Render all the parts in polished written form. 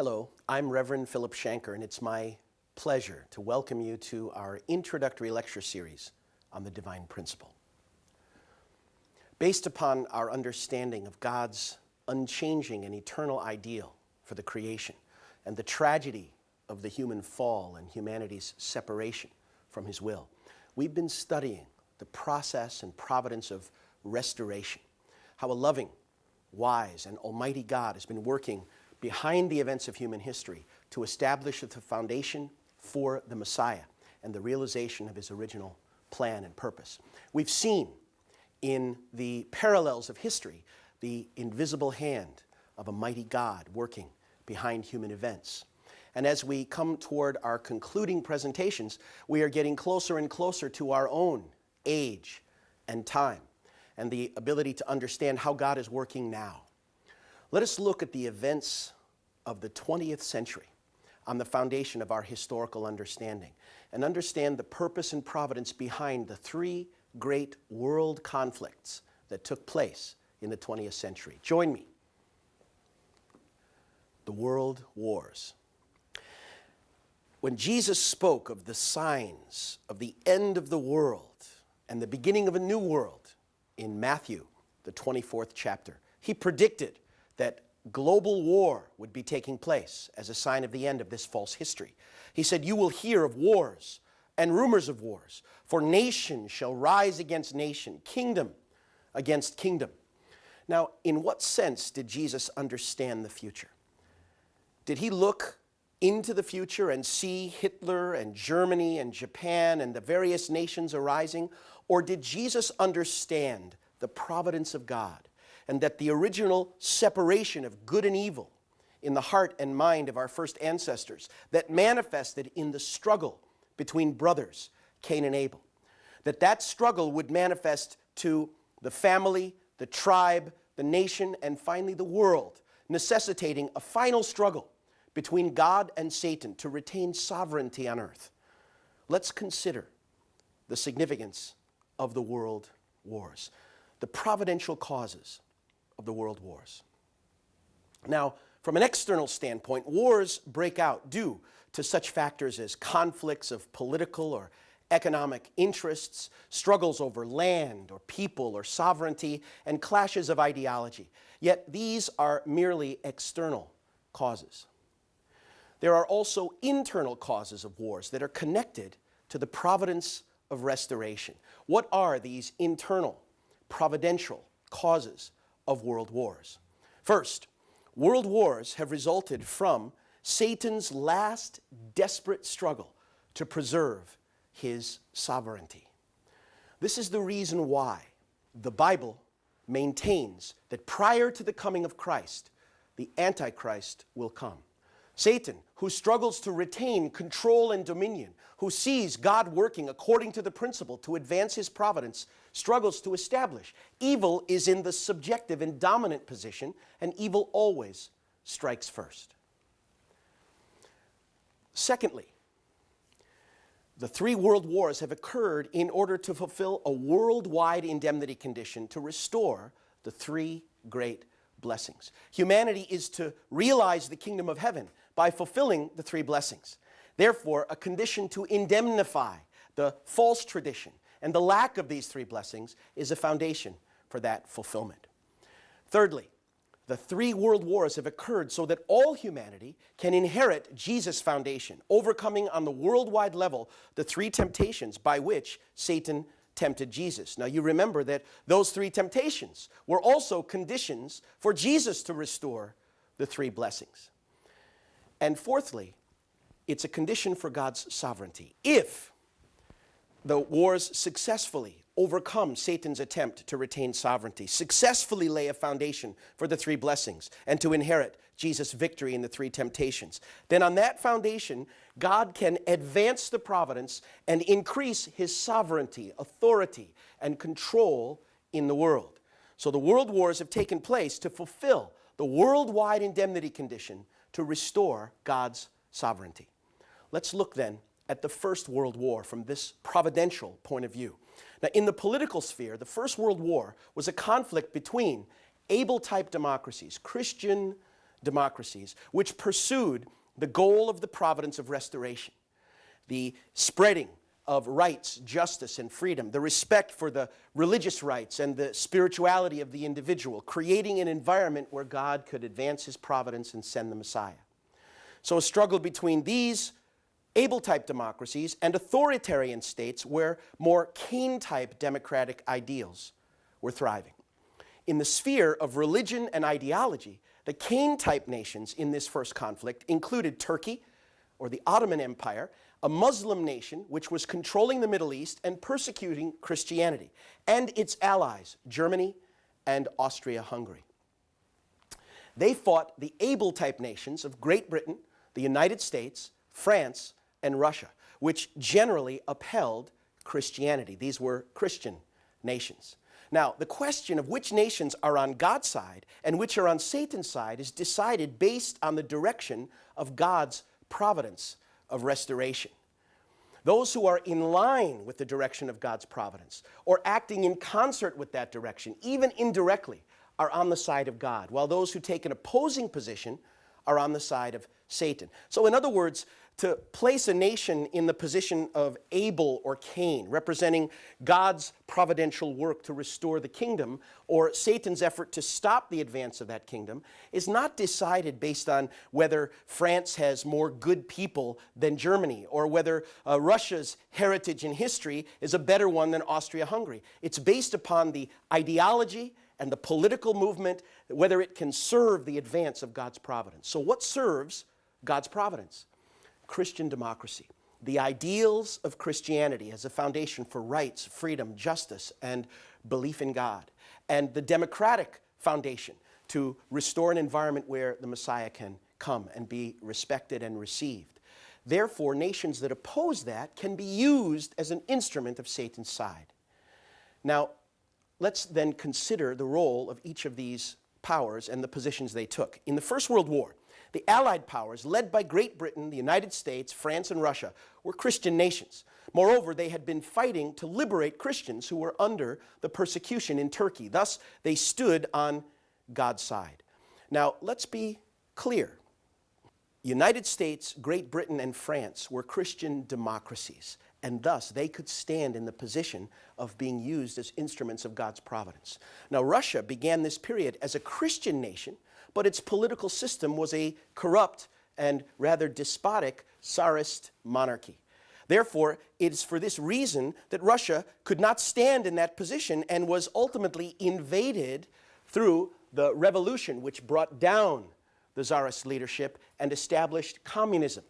Hello, I'm Reverend Philip Shanker, and it's my pleasure to welcome you to our introductory lecture series on the divine principle. Based upon our understanding of God's unchanging and eternal ideal for the creation and the tragedy of the human fall and humanity's separation from His will, we've been studying the process and providence of restoration, how a loving, wise, and almighty God has been working behind the events of human history to establish the foundation for the Messiah and the realization of His original plan and purpose. We've seen in the parallels of history the invisible hand of a mighty God working behind human events. And as we come toward our concluding presentations, we are getting closer and closer to our own age and time and the ability to understand how God is working now. Let us look at the events of the 20th century on the foundation of our historical understanding and understand the purpose and providence behind the three great world conflicts that took place in the 20th century. Join me. The world wars. When Jesus spoke of the signs of the end of the world and the beginning of a new world in Matthew, the 24th chapter, He predicted that global war would be taking place as a sign of the end of this false history. He said, "You will hear of wars and rumors of wars, for nation shall rise against nation, kingdom against kingdom." Now, in what sense did Jesus understand the future? Did He look into the future and see Hitler and Germany and Japan and the various nations arising? Or did Jesus understand the providence of God and that the original separation of good and evil in the heart and mind of our first ancestors that manifested in the struggle between brothers, Cain and Abel, that struggle would manifest to the family, the tribe, the nation, and finally the world, necessitating a final struggle between God and Satan to retain sovereignty on earth? Let's consider the significance of the world wars, the providential causes of the world wars. Now, from an external standpoint, wars break out due to such factors as conflicts of political or economic interests, struggles over land or people or sovereignty, and clashes of ideology. Yet these are merely external causes. There are also internal causes of wars that are connected to the providence of restoration. What are these internal, providential causes of world wars? First, world wars have resulted from Satan's last desperate struggle to preserve his sovereignty. This is the reason why the Bible maintains that prior to the coming of Christ, the Antichrist will come. Satan, who struggles to retain control and dominion, who sees God working according to the principle to advance His providence, struggles to establish. Evil is in the subjective and dominant position, and evil always strikes first. Secondly, the three world wars have occurred in order to fulfill a worldwide indemnity condition to restore the three great blessings. Humanity is to realize the kingdom of heaven by fulfilling the three blessings. Therefore, a condition to indemnify the false tradition and the lack of these three blessings is a foundation for that fulfillment. Thirdly, the three world wars have occurred so that all humanity can inherit Jesus' foundation, overcoming on the worldwide level the three temptations by which Satan tempted Jesus. Now you remember that those three temptations were also conditions for Jesus to restore the three blessings. And fourthly, it's a condition for God's sovereignty. If the wars successfully overcome Satan's attempt to retain sovereignty, successfully lay a foundation for the three blessings, and to inherit Jesus' victory in the three temptations, then on that foundation, God can advance the providence and increase His sovereignty, authority, and control in the world. So the world wars have taken place to fulfill the worldwide indemnity condition to restore God's sovereignty. Let's look then at the First World War from this providential point of view. Now, in the political sphere, the First World War was a conflict between Abel-type democracies, Christian democracies which pursued the goal of the providence of restoration, the spreading of rights, justice, and freedom, the respect for the religious rights and the spirituality of the individual, creating an environment where God could advance his providence and send the Messiah. So a struggle between these able-type democracies and authoritarian states where more Cain-type democratic ideals were thriving. In the sphere of religion and ideology, the Cain-type nations in this first conflict included Turkey, or the Ottoman Empire, a Muslim nation which was controlling the Middle East and persecuting Christianity, and its allies, Germany and Austria-Hungary. They fought the able-type nations of Great Britain, the United States, France, and Russia, which generally upheld Christianity. These were Christian nations. Now, the question of which nations are on God's side and which are on Satan's side is decided based on the direction of God's providence of restoration. Those who are in line with the direction of God's providence or acting in concert with that direction, even indirectly, are on the side of God, while those who take an opposing position are on the side of Satan. So in other words, to place a nation in the position of Abel or Cain, representing God's providential work to restore the kingdom, or Satan's effort to stop the advance of that kingdom, is not decided based on whether France has more good people than Germany, or whether Russia's heritage and history is a better one than Austria-Hungary. It's based upon the ideology and the political movement, whether it can serve the advance of God's providence. So what serves God's providence? Christian democracy, the ideals of Christianity as a foundation for rights, freedom, justice, and belief in God, and the democratic foundation to restore an environment where the Messiah can come and be respected and received. Therefore, nations that oppose that can be used as an instrument of Satan's side. Now, let's then consider the role of each of these powers and the positions they took. In the First World War, the Allied powers, led by Great Britain, the United States, France, and Russia, were Christian nations. Moreover, they had been fighting to liberate Christians who were under the persecution in Turkey. Thus, they stood on God's side. Now, let's be clear. United States, Great Britain, and France were Christian democracies, and thus they could stand in the position of being used as instruments of God's providence. Now, Russia began this period as a Christian nation, but its political system was a corrupt and rather despotic Tsarist monarchy. Therefore, it is for this reason that Russia could not stand in that position and was ultimately invaded through the revolution which brought down the Tsarist leadership and established communism.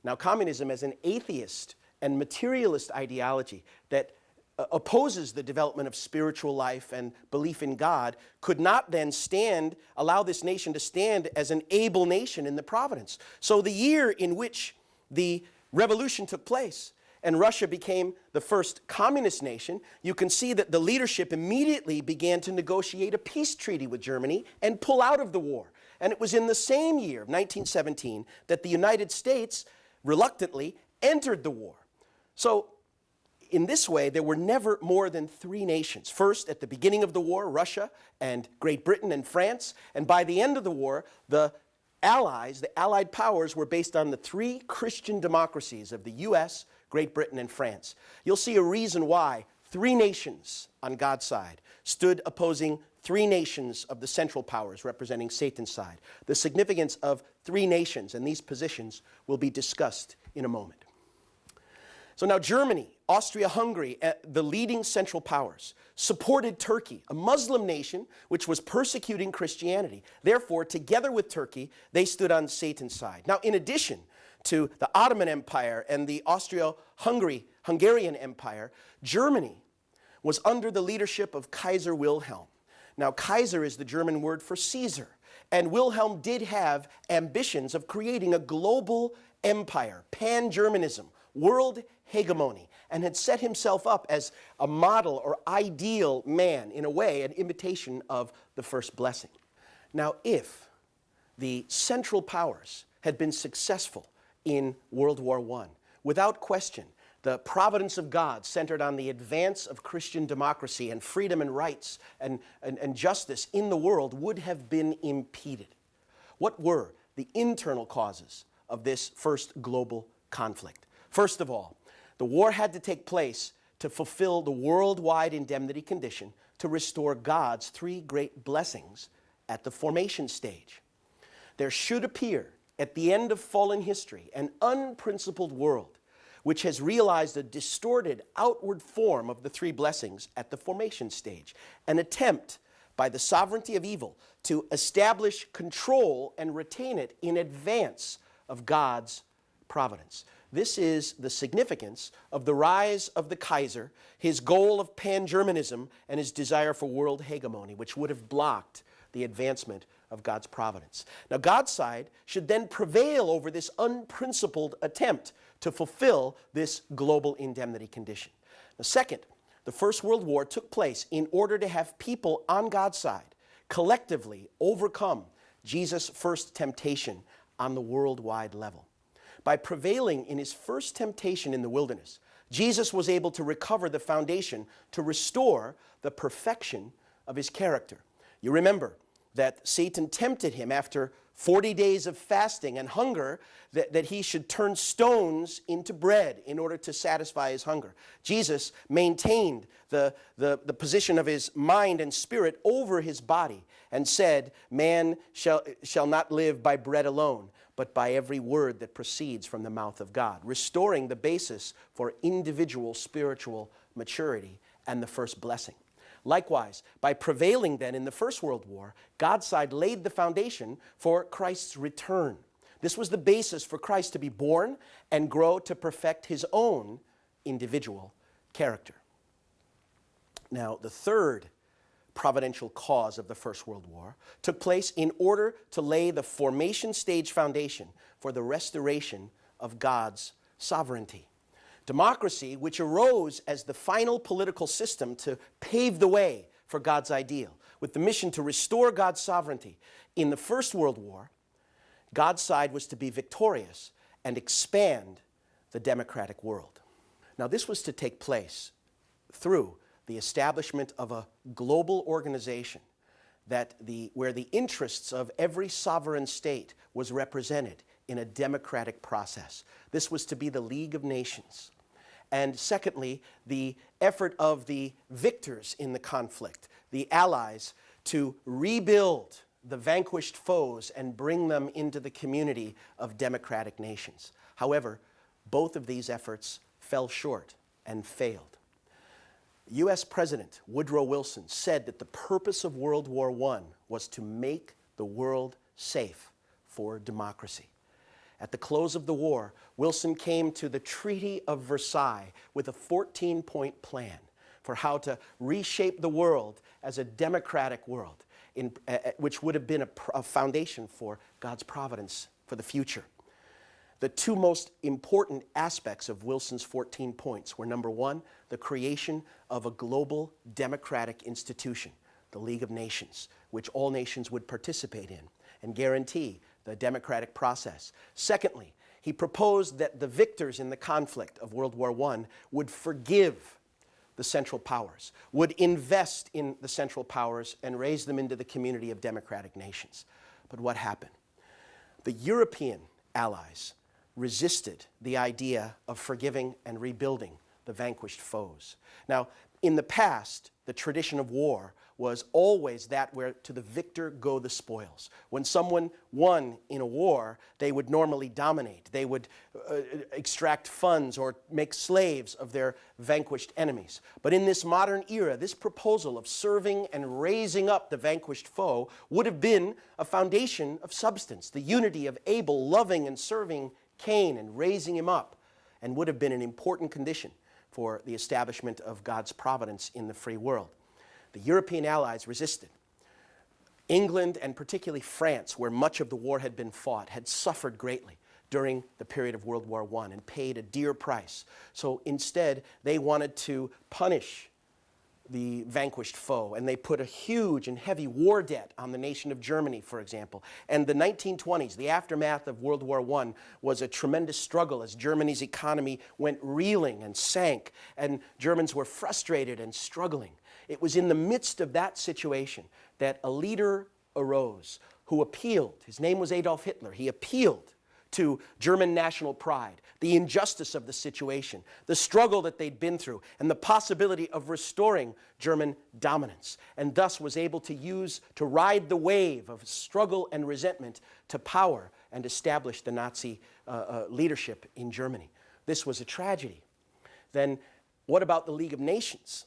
Now, communism as an atheist and materialist ideology that opposes the development of spiritual life and belief in God could not then allow this nation to stand as an able nation in the providence. So the year in which the revolution took place and Russia became the first communist nation, you can see that the leadership immediately began to negotiate a peace treaty with Germany and pull out of the war. And it was in the same year, 1917, that the United States reluctantly entered the war. So in this way, there were never more than three nations. First, at the beginning of the war, Russia and Great Britain and France. And by the end of the war, the Allies, the Allied powers, were based on the three Christian democracies of the U.S., Great Britain, and France. You'll see a reason why three nations on God's side stood opposing three nations of the central powers representing Satan's side. The significance of three nations and these positions will be discussed in a moment. So now Germany, Austria-Hungary, the leading central powers, supported Turkey, a Muslim nation which was persecuting Christianity. Therefore, together with Turkey, they stood on Satan's side. Now, in addition to the Ottoman Empire and the Hungarian Empire, Germany was under the leadership of Kaiser Wilhelm. Now, Kaiser is the German word for Caesar, and Wilhelm did have ambitions of creating a global empire, pan-Germanism, world hegemony, and had set himself up as a model or ideal man, in a way, an imitation of the first blessing. Now, if the Central Powers had been successful in World War I, without question, the providence of God centered on the advance of Christian democracy and freedom and rights and justice in the world would have been impeded. What were the internal causes of this first global conflict? First of all, the war had to take place to fulfill the worldwide indemnity condition to restore God's three great blessings at the formation stage. There should appear, at the end of fallen history, an unprincipled world which has realized a distorted outward form of the three blessings at the formation stage, an attempt by the sovereignty of evil to establish control and retain it in advance of God's providence. This is the significance of the rise of the Kaiser, his goal of pan-Germanism, and his desire for world hegemony, which would have blocked the advancement of God's providence. Now, God's side should then prevail over this unprincipled attempt to fulfill this global indemnity condition. Now, second, the First World War took place in order to have people on God's side collectively overcome Jesus' first temptation on the worldwide level. By prevailing in his first temptation in the wilderness, Jesus was able to recover the foundation to restore the perfection of his character. You remember that Satan tempted him after 40 days of fasting and hunger that he should turn stones into bread in order to satisfy his hunger. Jesus maintained the position of his mind and spirit over his body and said, "Man shall not live by bread alone, but by every word that proceeds from the mouth of God," restoring the basis for individual spiritual maturity and the first blessing. Likewise, by prevailing then in the First World War, God's side laid the foundation for Christ's return. This was the basis for Christ to be born and grow to perfect his own individual character. Now, the third providential cause of the First World War took place in order to lay the formation stage foundation for the restoration of God's sovereignty. Democracy, which arose as the final political system to pave the way for God's ideal, with the mission to restore God's sovereignty. In the First World War, God's side was to be victorious and expand the democratic world. Now, this was to take place through the establishment of a global organization where the interests of every sovereign state was represented in a democratic process. This was to be the League of Nations. And secondly, the effort of the victors in the conflict, the allies, to rebuild the vanquished foes and bring them into the community of democratic nations. However, both of these efforts fell short and failed. U.S. President Woodrow Wilson said that the purpose of World War I was to make the world safe for democracy. At the close of the war, Wilson came to the Treaty of Versailles with a 14-point plan for how to reshape the world as a democratic world, which would have been a foundation for God's providence for the future. The two most important aspects of Wilson's 14 points were, number one, the creation of a global democratic institution, the League of Nations, which all nations would participate in and guarantee the democratic process. Secondly, he proposed that the victors in the conflict of World War I would forgive the Central Powers, would invest in the Central Powers and raise them into the community of democratic nations. But what happened? The European allies resisted the idea of forgiving and rebuilding the vanquished foes. Now, in the past, the tradition of war was always that where to the victor go the spoils. When someone won in a war, they would normally dominate. They would extract funds or make slaves of their vanquished enemies. But in this modern era, this proposal of serving and raising up the vanquished foe would have been a foundation of substance, the unity of Abel loving and serving Cain and raising him up, and would have been an important condition for the establishment of God's providence in the free world. The European allies resisted. England, and particularly France, where much of the war had been fought, had suffered greatly during the period of World War I and paid a dear price. So instead, they wanted to punish the vanquished foe, and they put a huge and heavy war debt on the nation of Germany, for example. And the 1920s, the aftermath of World War I, was a tremendous struggle as Germany's economy went reeling and sank, and Germans were frustrated and struggling. It was in the midst of that situation that a leader arose who appealed. His name was Adolf Hitler. He appealed to German national pride, the injustice of the situation, the struggle that they'd been through, and the possibility of restoring German dominance, and thus was able to ride the wave of struggle and resentment to power and establish the Nazi leadership in Germany. This was a tragedy. Then what about the League of Nations?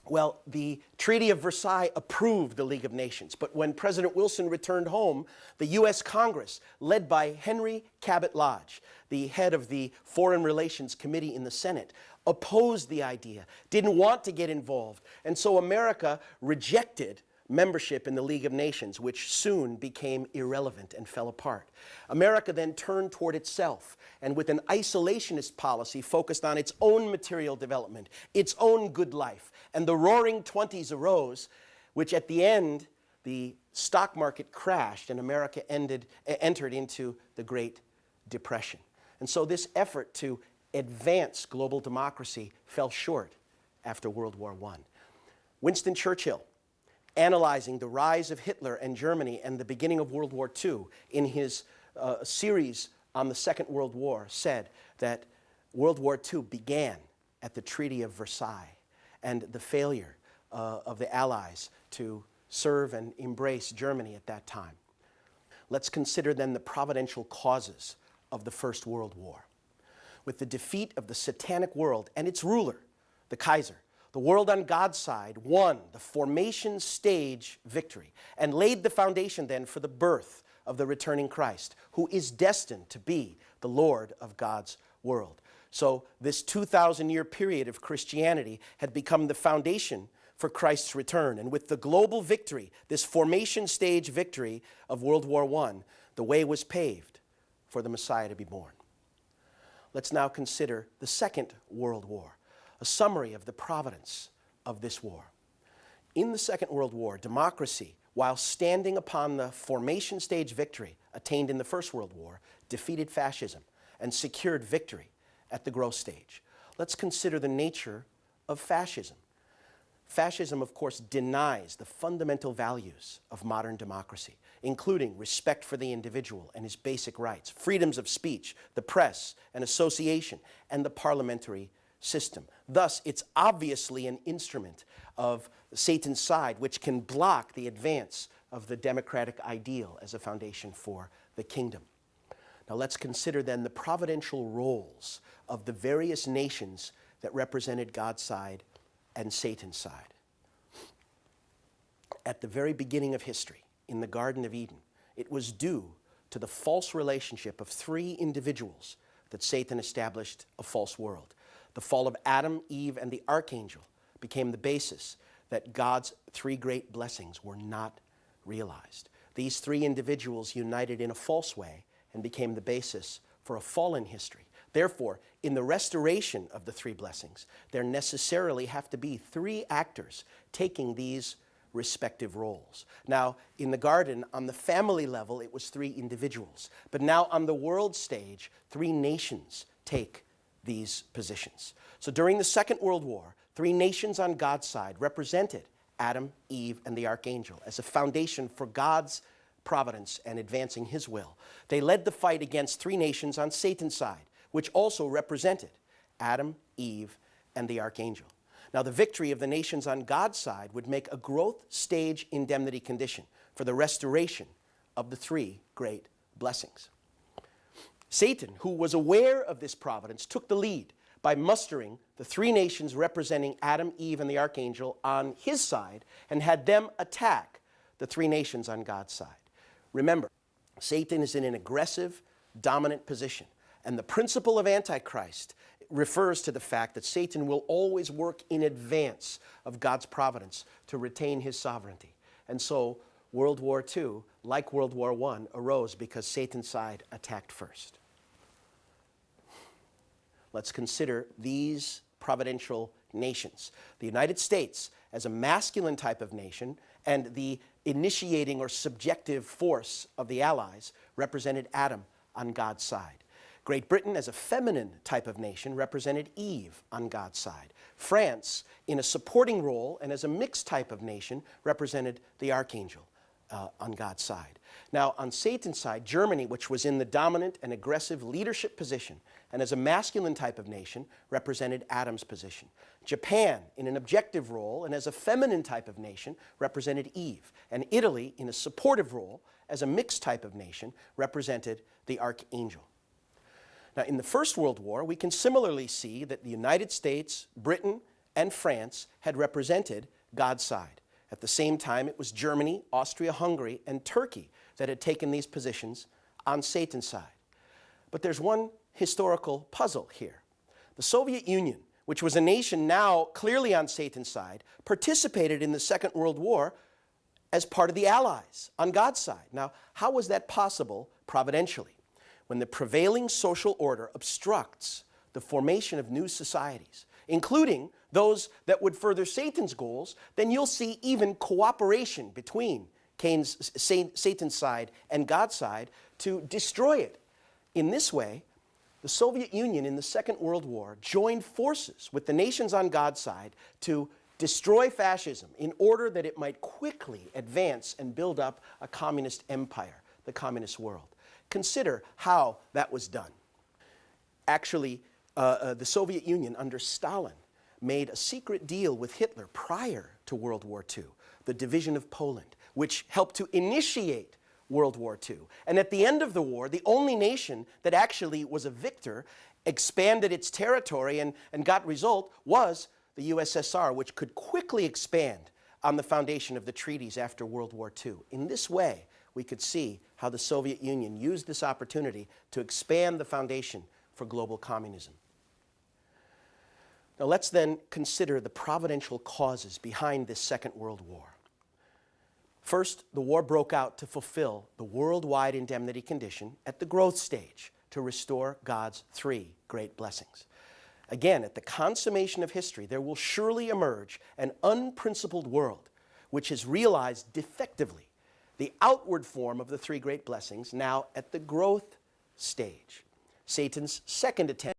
Well, the Treaty of Versailles approved the League of Nations, but when President Wilson returned home, the U.S. Congress, led by Henry Cabot Lodge, the head of the Foreign Relations Committee in the Senate, opposed the idea, didn't want to get involved, and so America rejected membership in the League of Nations, which soon became irrelevant and fell apart. America then turned toward itself, and with an isolationist policy focused on its own material development, its own good life, and the Roaring Twenties arose, which at the end, the stock market crashed and America entered into the Great Depression. And so this effort to advance global democracy fell short after World War I. Winston Churchill, analyzing the rise of Hitler and Germany and the beginning of World War II in his series on the Second World War, said that World War II began at the Treaty of Versailles and the failure of the Allies to serve and embrace Germany at that time. Let's consider then the providential causes of the First World War. With the defeat of the satanic world and its ruler, the Kaiser, the world on God's side won the formation stage victory and laid the foundation then for the birth of the returning Christ, who is destined to be the Lord of God's world. So this 2,000-year period of Christianity had become the foundation for Christ's return. And with the global victory, this formation stage victory of World War I, the way was paved for the Messiah to be born. Let's now consider the Second World War, a summary of the providence of this war. In the Second World War, democracy, while standing upon the formation stage victory attained in the First World War, defeated fascism and secured victory at the growth stage. Let's consider the nature of fascism. Fascism, of course, denies the fundamental values of modern democracy, including respect for the individual and his basic rights, freedoms of speech, the press and association, and the parliamentary system. Thus, it's obviously an instrument of Satan's side, which can block the advance of the democratic ideal as a foundation for the kingdom. Now let's consider then the providential roles of the various nations that represented God's side and Satan's side. At the very beginning of history, in the Garden of Eden, it was due to the false relationship of three individuals that Satan established a false world. The fall of Adam, Eve, and the archangel became the basis that God's three great blessings were not realized. These three individuals united in a false way and became the basis for a fallen history. Therefore, in the restoration of the three blessings, there necessarily have to be three actors taking these respective roles. Now, in the garden, on the family level, it was three individuals. But now on the world stage, three nations take these positions. So during the Second World War, three nations on God's side represented Adam, Eve, and the archangel as a foundation for God's providence and advancing his will. They led the fight against three nations on Satan's side, which also represented Adam, Eve, and the archangel. Now, the victory of the nations on God's side would make a growth stage indemnity condition for the restoration of the three great blessings. Satan, who was aware of this providence, took the lead by mustering the three nations representing Adam, Eve, and the archangel on his side and had them attack the three nations on God's side. Remember, Satan is in an aggressive, dominant position, and the principle of Antichrist refers to the fact that Satan will always work in advance of God's providence to retain his sovereignty. And so World War II, like World War I, arose because Satan's side attacked first. Let's consider these providential nations. The United States as a masculine type of nation and the initiating or subjective force of the Allies represented Adam on God's side. Great Britain as a feminine type of nation represented Eve on God's side. France, in a supporting role and as a mixed type of nation, represented the archangel on God's side. Now, on Satan's side, Germany, which was in the dominant and aggressive leadership position and as a masculine type of nation, represented Adam's position. Japan, in an objective role and as a feminine type of nation, represented Eve. And Italy, in a supportive role as a mixed type of nation, represented the archangel. Now, in the First World War, we can similarly see that the United States, Britain, and France had represented God's side. At the same time, it was Germany, Austria-Hungary, and Turkey that had taken these positions on Satan's side. But there's one historical puzzle here. The Soviet Union, which was a nation now clearly on Satan's side, participated in the Second World War as part of the Allies, on God's side. Now, how was that possible providentially? When the prevailing social order obstructs the formation of new societies, including those that would further Satan's goals, then you'll see even cooperation between Satan's side and God's side to destroy it. In this way, the Soviet Union in the Second World War joined forces with the nations on God's side to destroy fascism in order that it might quickly advance and build up a communist empire, the communist world. Consider how that was done. Actually, the Soviet Union under Stalin made a secret deal with Hitler prior to World War II, the division of Poland, which helped to initiate World War II. And at the end of the war, the only nation that actually was a victor, expanded its territory and got result was the USSR, which could quickly expand on the foundation of the treaties after World War II. In this way, we could see how the Soviet Union used this opportunity to expand the foundation for global communism. Now let's then consider the providential causes behind this Second World War. First, the war broke out to fulfill the worldwide indemnity condition at the growth stage to restore God's three great blessings. Again, at the consummation of history, there will surely emerge an unprincipled world which has realized defectively the outward form of the three great blessings now at the growth stage. Satan's second attempt